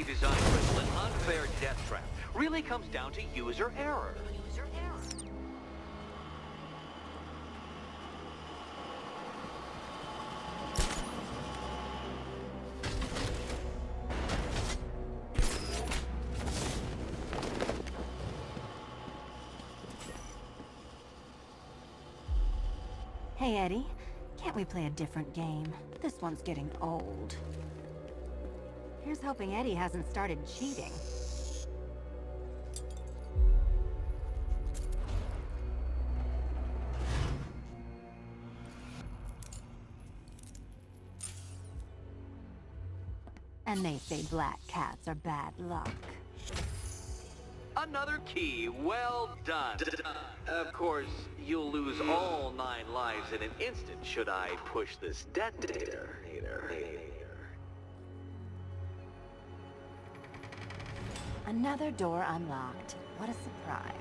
designed crystal, an unfair death trap, really comes down to user error. Hey, Eddie. Can't we play a different game? This one's getting old. Here's hoping Eddie hasn't started cheating. And they say black cats are bad luck. Another key, well done. Of course, you'll lose all 9 lives in an instant should I push this detonator. Another door unlocked. What a surprise.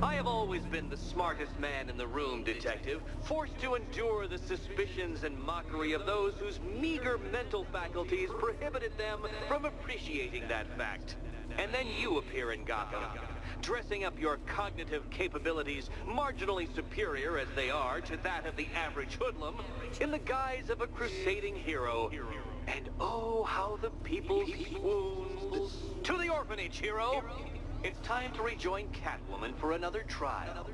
I have always been the smartest man in the room, Detective, forced to endure the suspicions and mockery of those whose meager mental faculties prohibited them from appreciating that fact. And then you appear in Gotham, dressing up your cognitive capabilities, marginally superior as they are to that of the average hoodlum, in the guise of a crusading hero. And oh, how the people swooned. To the orphanage, hero! It's time to rejoin Catwoman for another trial.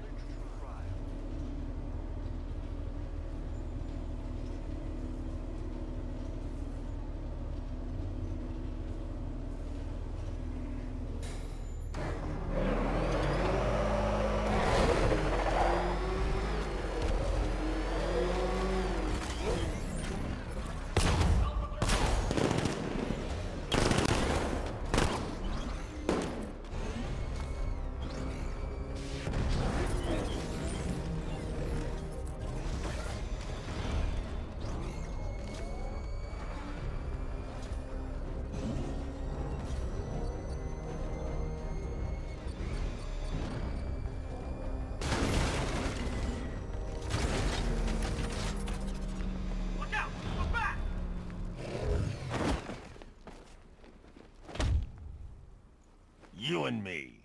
You and me,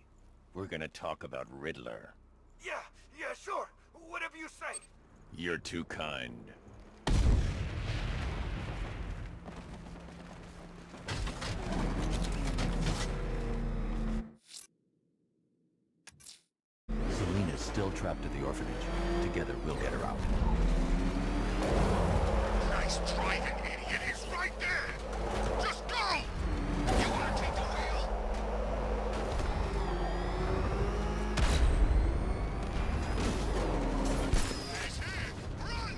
we're gonna talk about Riddler. Yeah, sure. Whatever you say. You're too kind. Selena's still trapped at the orphanage. Together, we'll get her out. Nice driving, idiot. He's right there. Just go! You want to take the wheel? He's here! Run!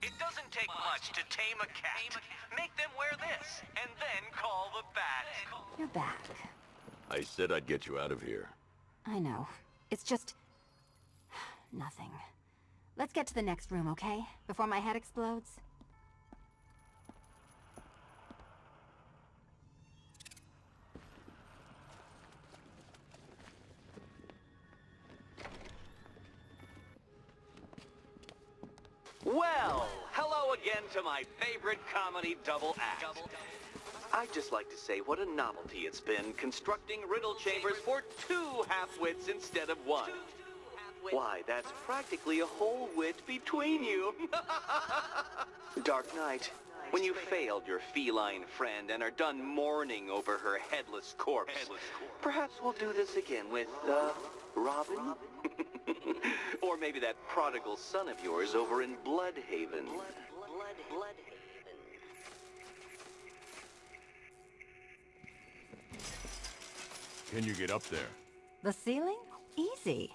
It doesn't take much to tame a cat. Make them wear this, and then call the bat. You're back. I said I'd get you out of here. I know. It's just... nothing. Let's get to the next room, okay? Before my head explodes. Well, hello again to my favorite comedy double act. I'd just like to say what a novelty it's been constructing riddle chambers for 2 half-wits instead of 1. Why, that's practically a whole wit between you. Dark Knight, when you failed your feline friend and are done mourning over her headless corpse, perhaps we'll do this again with, Robin? Or maybe that prodigal son of yours over in Bloodhaven. Can you get up there? The ceiling? Easy.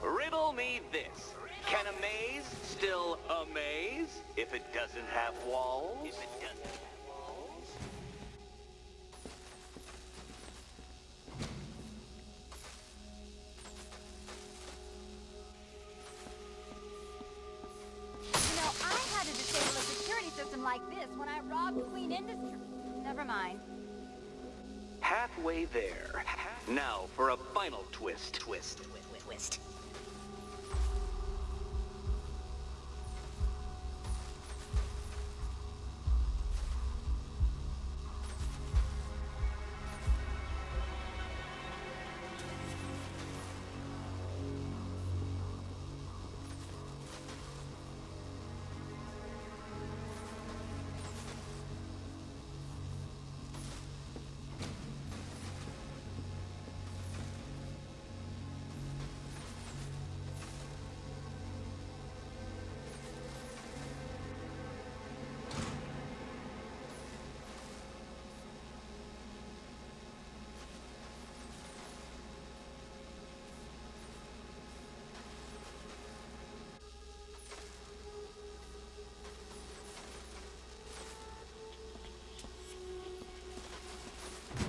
Riddle me this. Can a maze still amaze if it doesn't have walls? I had to disable a security system like this when I robbed Queen Industry. Never mind. Halfway there. Now for a final twist.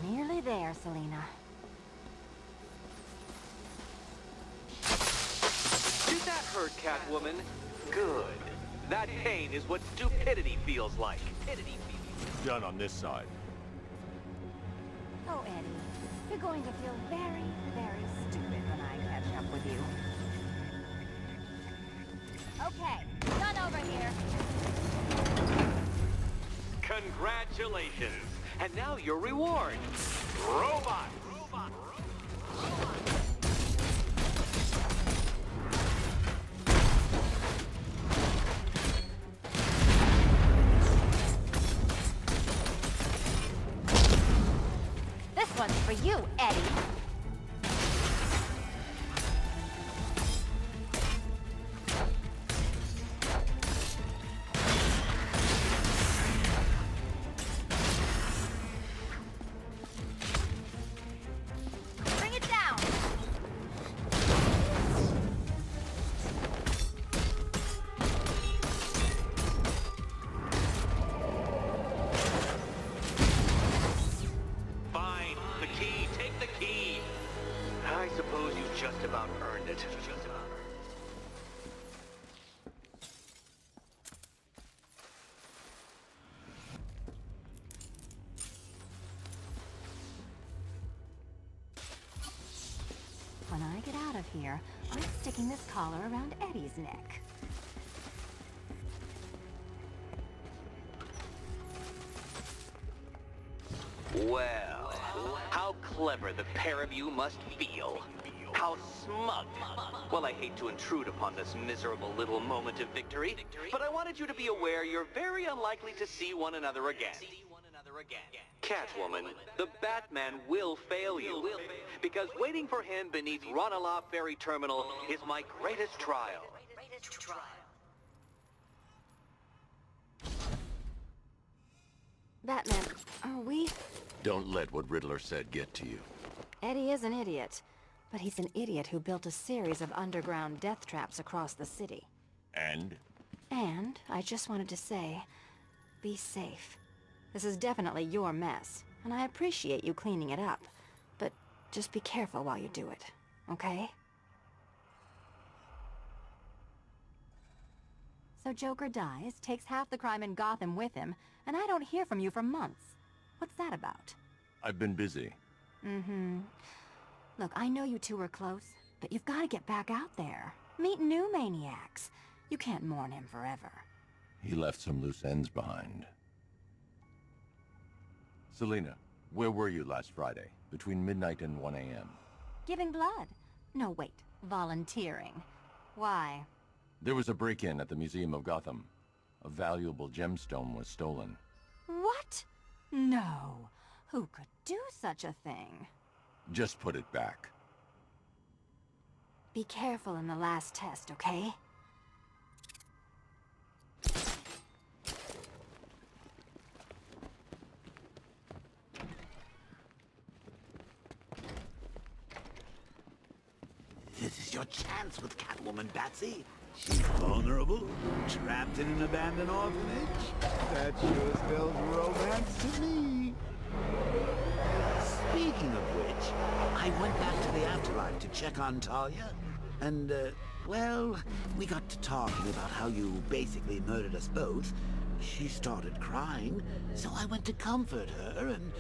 Nearly there, Selena. Did that hurt, Catwoman? Good. That pain is what stupidity feels like. Done on this side. Oh, Eddie, you're going to feel very, very stupid when I catch up with you. Okay, done over here. Congratulations. And now your reward. Robot. This one's for you, Eddie. Bring it down. Fine. The key. Take the key. I suppose you just about earned it. When I get out of here, I'm sticking this collar around Eddie's neck. Well, how clever the pair of you must feel. How smug. Well, I hate to intrude upon this miserable little moment of victory, but I wanted you to be aware you're very unlikely to see one another again. Catwoman, the Batman will fail you, because waiting for him beneath Ronalop Ferry Terminal is my greatest trial. Batman, are we... Don't let what Riddler said get to you. Eddie is an idiot, but he's an idiot who built a series of underground death traps across the city. And? And I just wanted to say, be safe. This is definitely your mess, and I appreciate you cleaning it up, but just be careful while you do it, okay? So Joker dies, takes half the crime in Gotham with him, and I don't hear from you for months. What's that about? I've been busy. Mm-hmm. Look, I know you two were close, but you've got to get back out there. Meet new maniacs. You can't mourn him forever. He left some loose ends behind. Selena, where were you last Friday, between midnight and 1 a.m.? Giving blood. No, wait. Volunteering. Why? There was a break-in at the Museum of Gotham. A valuable gemstone was stolen. What? No. Who could do such a thing? Just put it back. Be careful in the last test, okay? This is your chance with Catwoman, Batsy. She's vulnerable, trapped in an abandoned orphanage. That sure spells romance to me. Speaking of which, I went back to the afterlife to check on Talia. And, well, we got to talking about how you basically murdered us both. She started crying, so I went to comfort her, and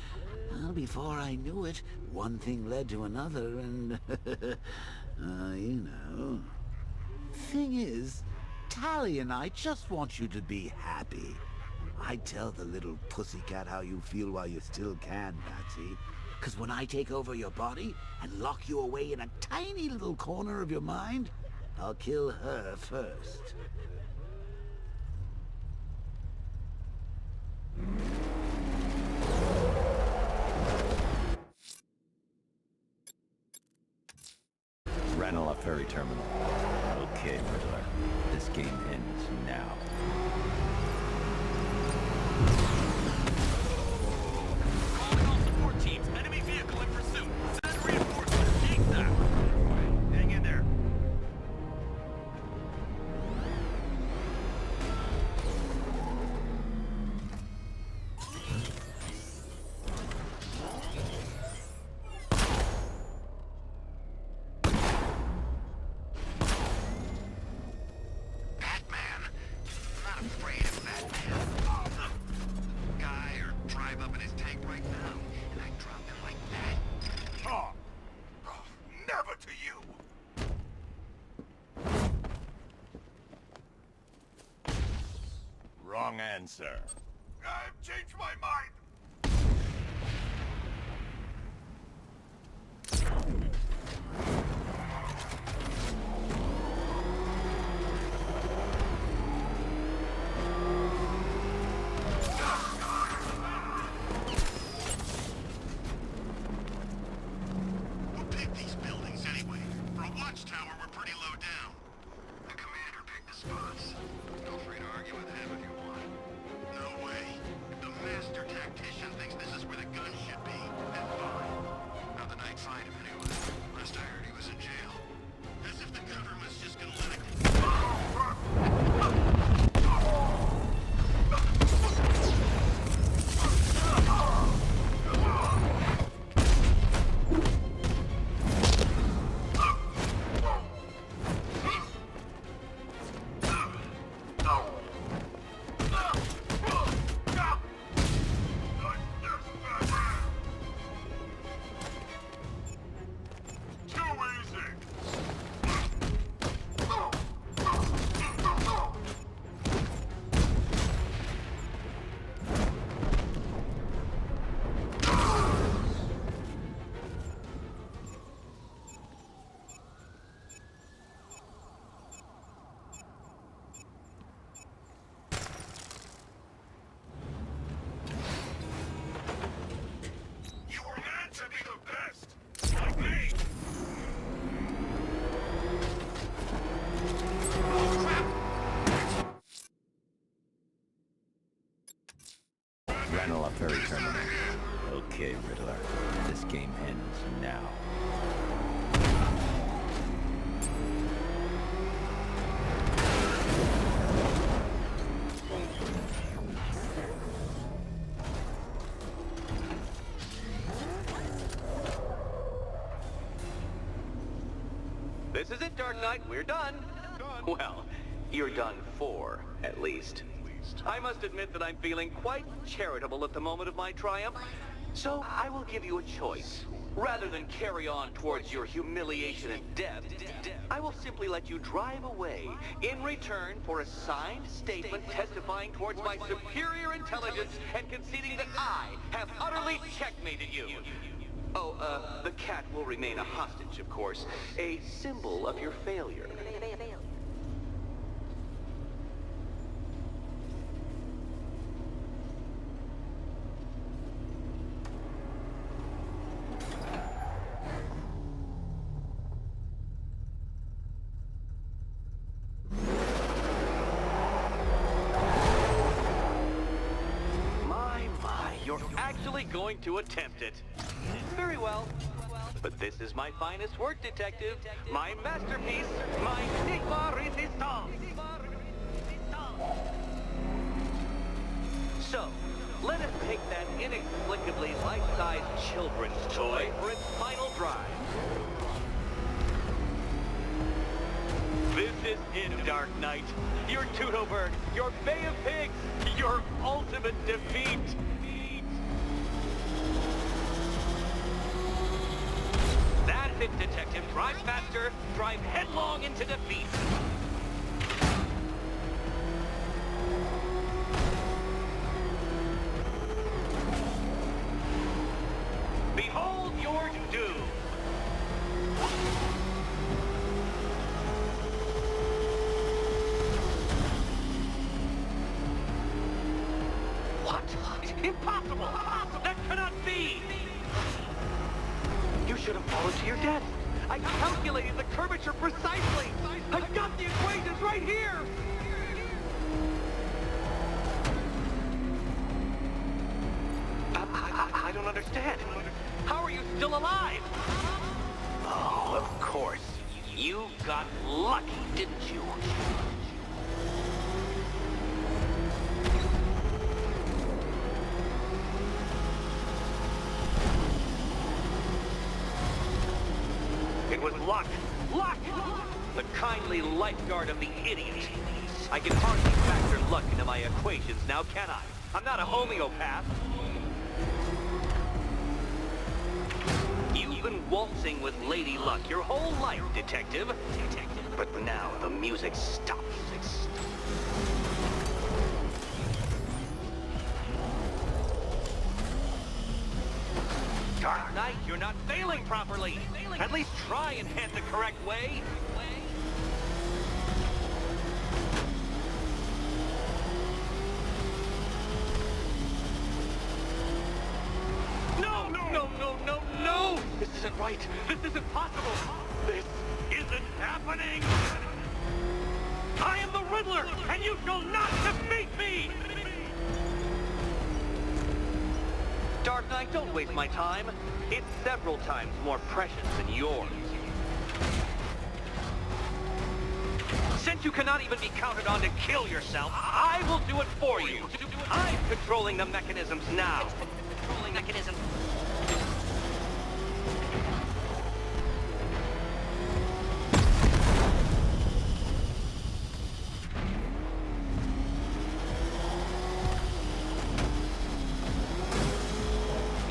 well, before I knew it, one thing led to another, and you know. Thing is, Tally and I just want you to be happy. I tell the little pussycat how you feel while you still can, Patsy. 'Cause when I take over your body and lock you away in a tiny little corner of your mind, I'll kill her first. Ranelagh Ferry Terminal. Okay, Riddler. This game ends now. Calling all support teams. Enemy vehicle in pursuit. Send reinforcements. Take that. Hang in there. Batman? I'm not afraid of Batman. Guy or drive up in his tank right now, and I drop him like that. Oh, never to you. Wrong answer. I've changed my mind. Who picked these buildings anyway? For a watchtower, we're pretty low down. The commander picked the spots. Feel free to argue with him if you want. No way. The master tactician thinks this is where the guns should be. And fine. Not that I'd find him anyway. Last I heard he was in jail. As if the government's just gonna let it... Too easy! You were meant to be the best! Like me! Ranelagh Ferry Terminal. Okay, Riddler. This game ends now. This is it, Dark Knight. We're done. Well, you're done for, at least. I must admit that I'm feeling quite charitable at the moment of my triumph. So I will give you a choice. Rather than carry on towards your humiliation and death, I will simply let you drive away in return for a signed statement testifying towards my superior intelligence and conceding that I have utterly checkmated you. Oh, the cat will remain a hostage, of course. A symbol of your failure. actually going to attempt it. Very well. But this is my finest work, Detective. My masterpiece, my Sigma Resistance. So, let us take that inexplicably life-sized children's toy for its final drive. This is it, Dark Knight. Your Tudoberg, your Bay of Pigs, your ultimate defeat. That's it, Detective. Drive faster, drive headlong into defeat. Behold your doom. What? Impossible! That cannot be! You should have followed to your death. I calculated the curvature precisely. I've got the equations right here. I don't understand. How are you still alive? Oh, of course. You got lucky, didn't you? It was luck. Luck! The kindly lifeguard of the idiot. I can hardly factor luck into my equations now, can I? I'm not a homeopath. You've been waltzing with Lady Luck your whole life, Detective. But now the music stops. Dark Knight, you're not failing properly. At least try and head the correct way. No! This isn't right. This isn't possible. This isn't happening. I am the Riddler, and you shall not defeat me! Dark Knight, don't waste my time. It's several times more precious than yours. Since you cannot even be counted on to kill yourself, I will do it for you. I'm controlling the mechanisms now.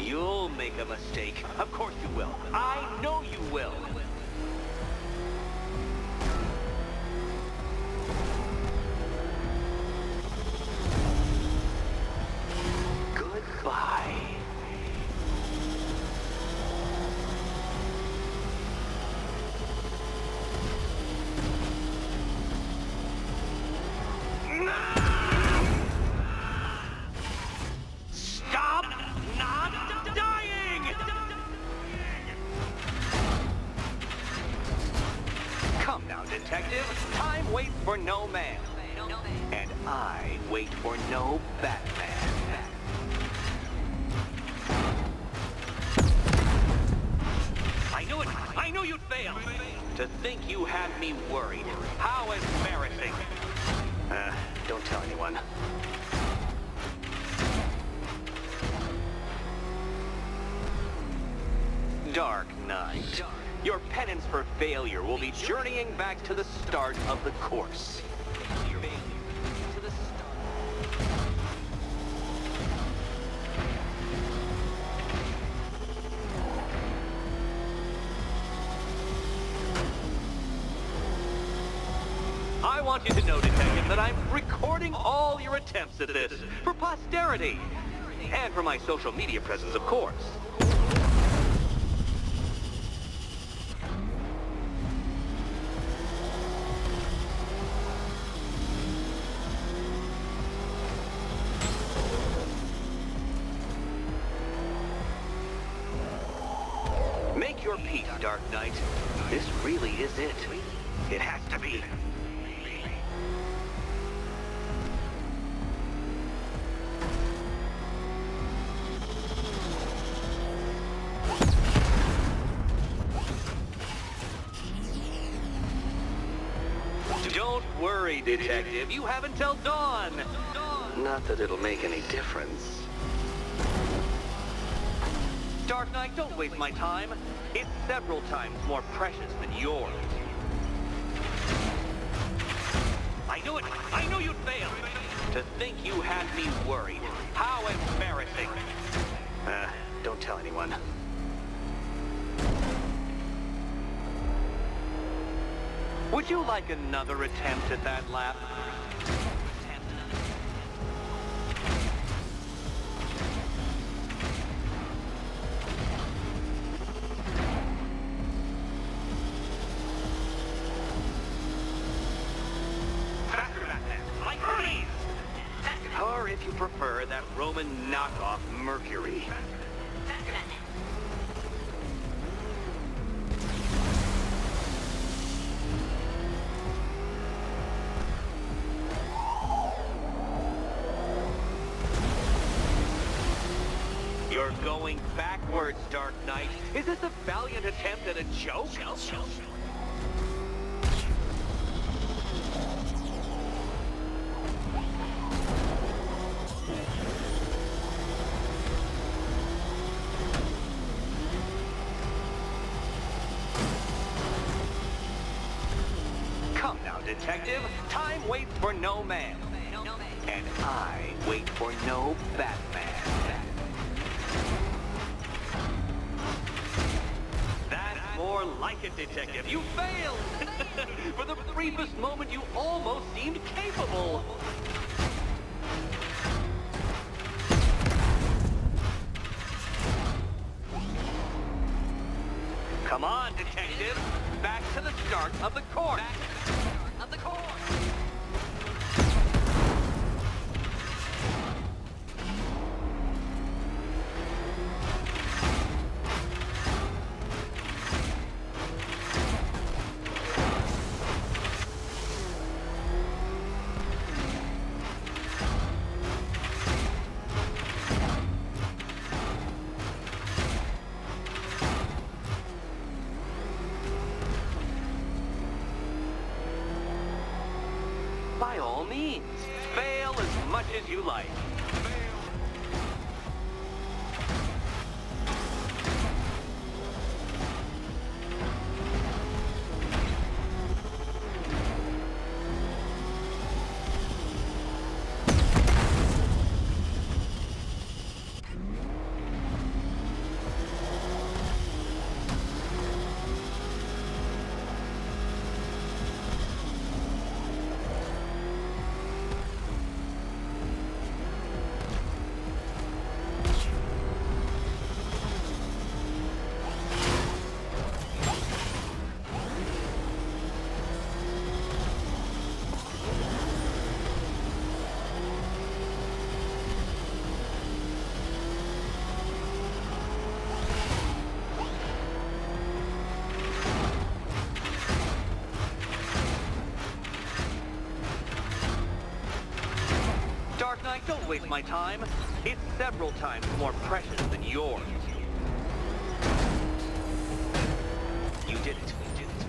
You'll make a mistake. Of course you will. I know you will. Goodbye. Stop not dying! Come now, Detective. Time waits for no man. And I wait for no Batman. I knew you'd fail. To think you had me worried. How embarrassing. Don't tell anyone. Dark Knight. Your penance for failure will be journeying back to the start of the course. I want you to know, Detective, that I'm recording all your attempts at this for posterity. And for my social media presence, of course. Make your peace, Dark Knight. This really is it. It has to be. worry, Detective. You have until dawn. Not that it'll make any difference. Dark Knight, don't waste my time. It's several times more precious than yours. I knew it! I knew you'd fail! To think you had me worried. How embarrassing! Don't tell anyone. Would you like another attempt at that laugh? Faster, Batman! Like Hermes! Or if you prefer, that Roman knockoff Mercury. You're going backwards, Dark Knight. Is this a valiant attempt at a joke? Come now, Detective. Time waits for no man. And I wait for no Batman. More like it, Detective. You failed! For the briefest moment, you almost seemed capable. Come on, Detective. Back to the start of the course. By all means, fail as much as you like. Dark Knight, don't waste my time. It's several times more precious than yours. You did it.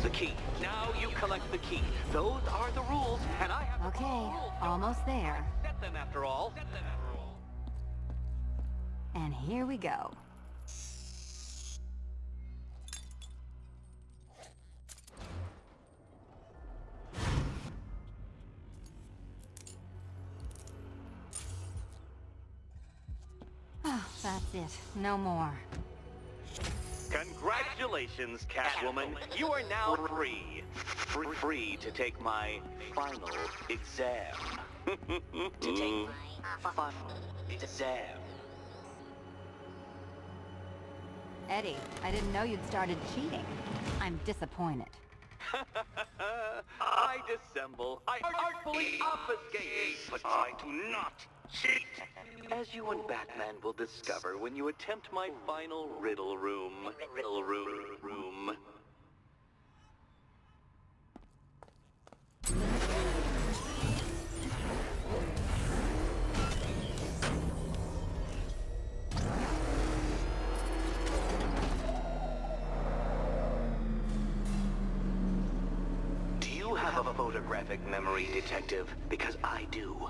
The key. Now you collect the key. Those are the rules, and I have Okay, the rules. almost there. Set them after all. And here we go. Oh, that's it. No more. Congratulations, Catwoman. You are now free. Free to take my final exam. To take my final exam. Eddie, I didn't know you'd started cheating. I'm disappointed. I dissemble. I artfully obfuscate. But I do not cheat. As you and Batman will discover when you attempt my final riddle room. Do you have a photographic memory, Detective, because I do.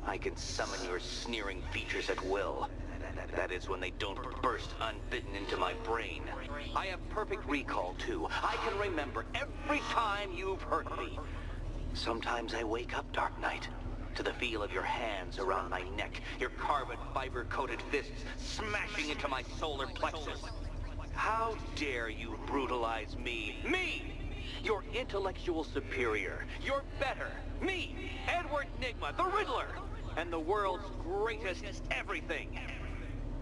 I can summon your sneering features at will. That is when they don't burst unbidden into my brain. I have perfect recall, too. I can remember every time you've hurt me. Sometimes I wake up, Dark Knight, to the feel of your hands around my neck, your carbon fiber-coated fists smashing into my solar plexus. How dare you brutalize me? Me! Your intellectual superior. Your better. Me, Edward Nygma, the Riddler, and the world's greatest everything.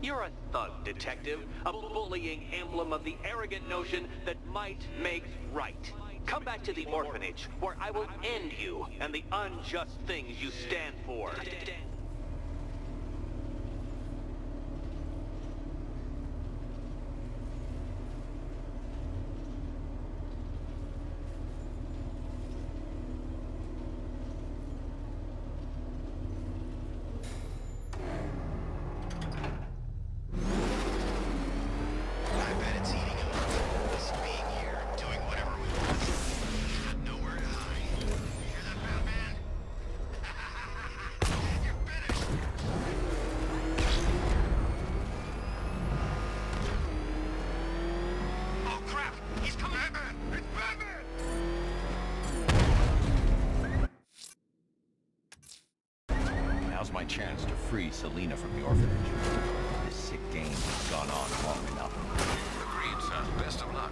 You're a thug, Detective, a bullying emblem of the arrogant notion that might makes right. Come back to the orphanage, where I will end you and the unjust things you stand for. I bet it's eating him up. Us being here, doing whatever we want. Nowhere to hide. Hear that, Batman? You're finished! Oh crap! He's coming! Batman! It's Batman! Now's my chance to free Selina from the orphanage. This sick game has gone on long enough. Agreed, son. Best of luck.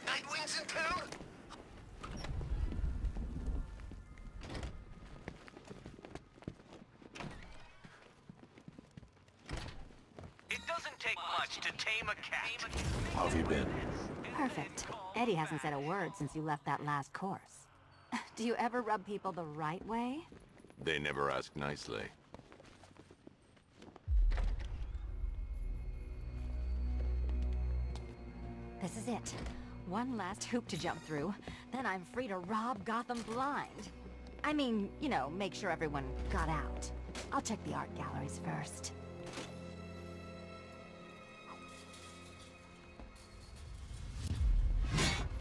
Nightwing's in town? It doesn't take much to tame a cat. How have you been? Perfect. Eddie hasn't said a word since you left that last course. Do you ever rub people the right way? They never ask nicely. This is it. One last hoop to jump through, then I'm free to rob Gotham blind. I mean, you know, make sure everyone got out. I'll check the art galleries first.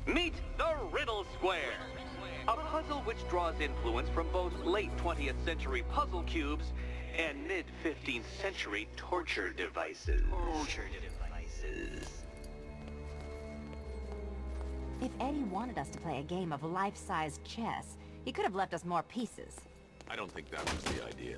Meet the Riddle Square, a puzzle which draws influence from both late 20th century puzzle cubes and mid 15th century torture devices. If Eddie wanted us to play a game of life-size chess, he could have left us more pieces. I don't think that was the idea.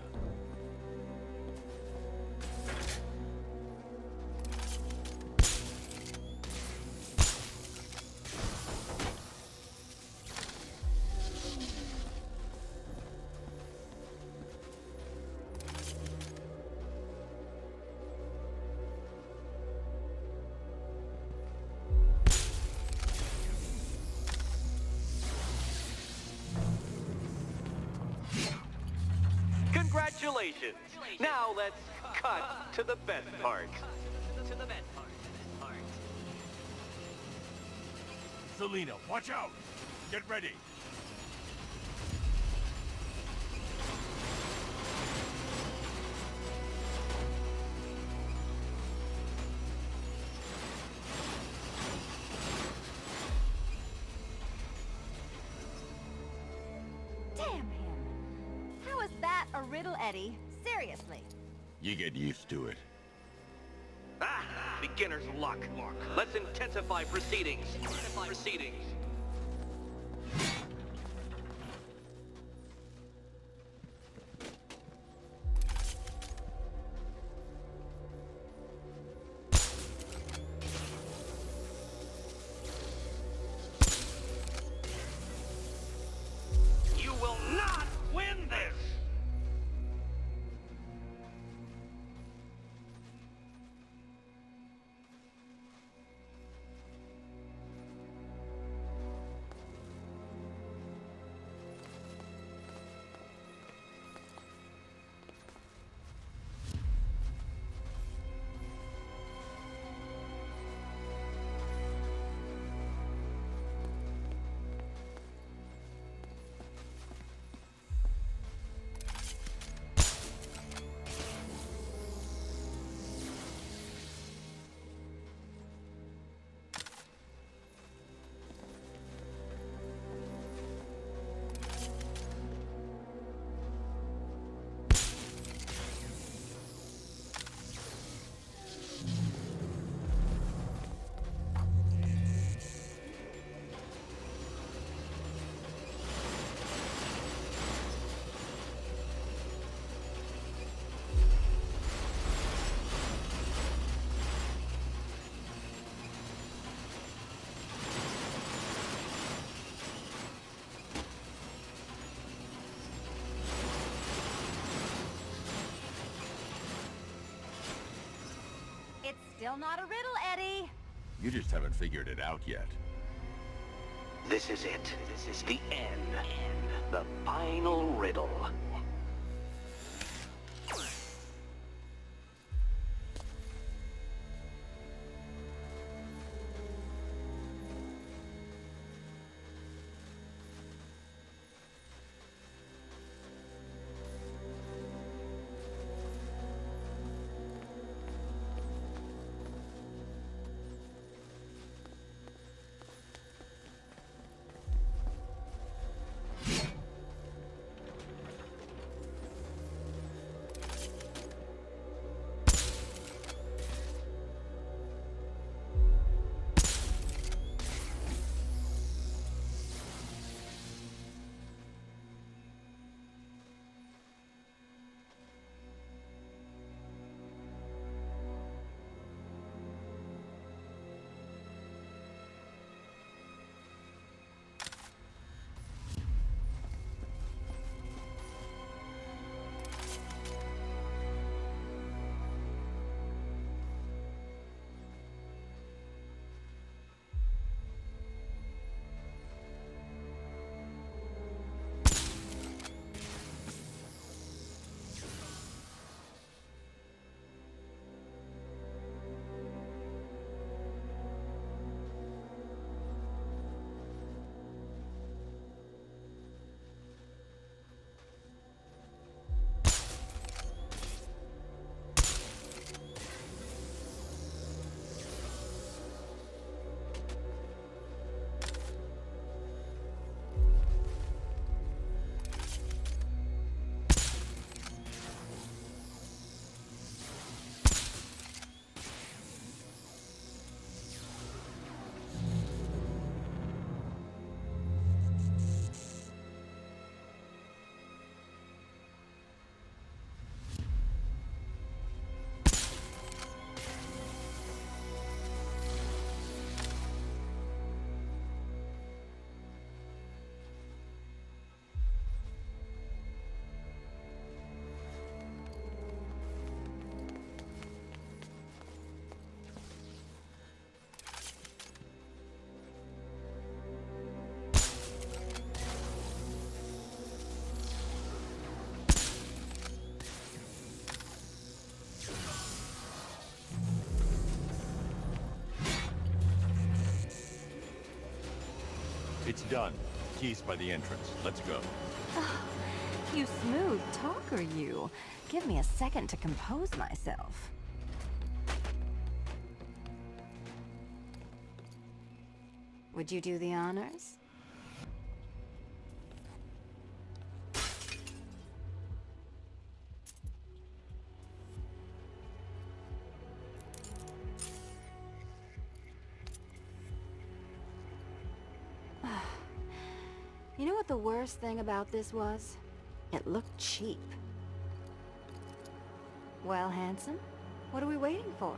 Congratulations! Now let's cut to the best part. Selina, watch out! Get ready! Damn him! How is that a riddle, Eddie? Seriously. You get used to it. Ah! Beginner's luck. Let's intensify proceedings. You will not win this! Still not a riddle, Eddie. You just haven't figured it out yet. This is it. This is the end. The final riddle. It's done. Keys by the entrance. Let's go. You smooth talker, you. Give me a second to compose myself. Would you do the honors? You know what the worst thing about this was? It looked cheap. Well, handsome, what are we waiting for?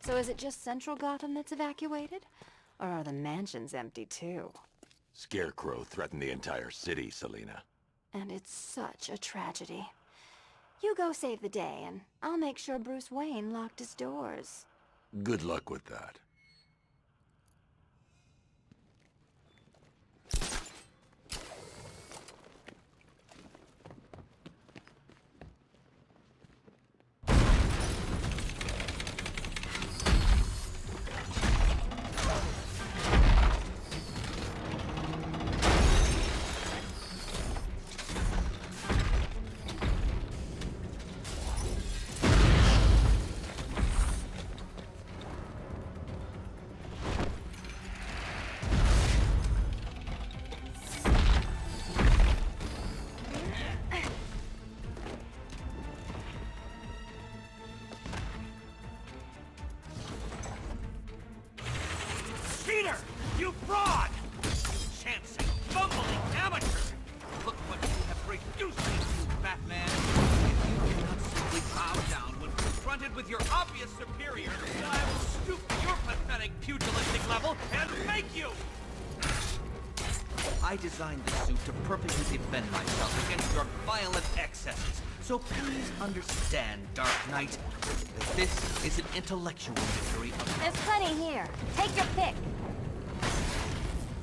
So is it just Central Gotham that's evacuated? Or are the mansions empty too? Scarecrow threatened the entire city, Selina. And it's such a tragedy. You go save the day, and I'll make sure Bruce Wayne locked his doors. Good luck with that. Cheater! You fraud! Chancing, fumbling amateur! Look what you have reduced me to, Batman! If you do not simply bow down when confronted with your obvious superior, then I will stoop to your pathetic pugilistic level and make you! I designed this suit to perfectly defend myself against your violent excesses. So please understand, Dark Knight, that this is an intellectual victory of... There's plenty here. Take your pick.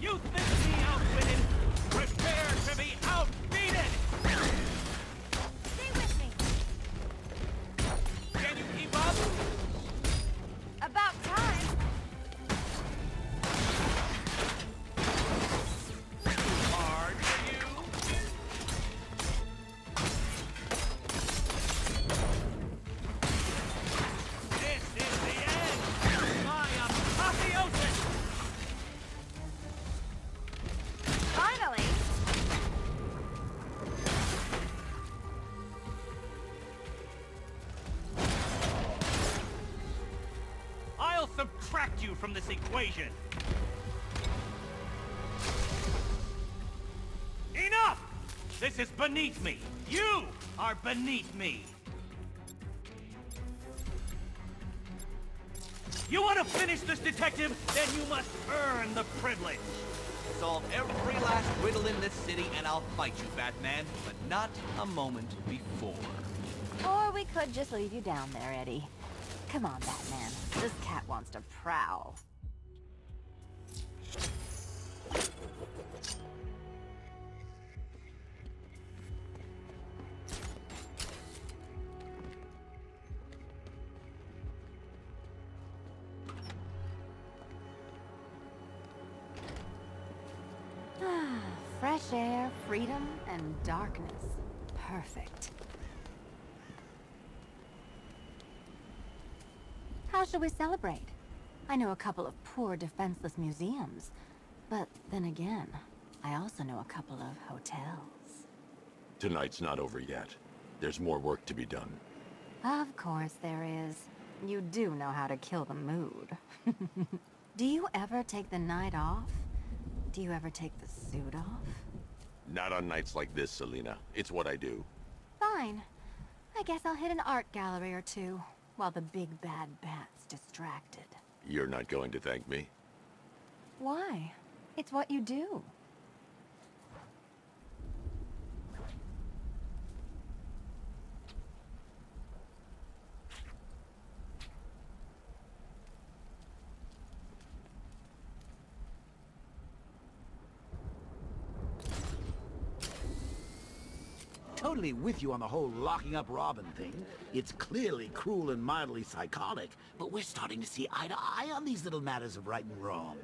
You think me outwitted? Prepare to be outbeaten! Stay with me. Can you keep up? About time. Hard for you? This is the end! My apotheosis! Finally. I'll subtract you from this equation! Enough! This is beneath me! You are beneath me! You want to finish this, detective? Then you must earn the privilege! Solve every last riddle in this city and I'll fight you, Batman, but not a moment before. Or we could just leave you down there, Eddie. Come on, Batman. This cat wants to prowl. Fresh air, freedom, and darkness. Perfect. How shall we celebrate? I know a couple of poor, defenseless museums. But then again, I also know a couple of hotels. Tonight's not over yet. There's more work to be done. Of course there is. You do know how to kill the mood. Do you ever take the night off? Do you ever take the suit off? Not on nights like this, Selina. It's what I do. Fine. I guess I'll hit an art gallery or two, while the big bad bat's distracted. You're not going to thank me? Why? It's what you do. Totally with you on the whole locking up Robin thing. It's clearly cruel and mildly psychotic, but we're starting to see eye to eye on these little matters of right and wrong.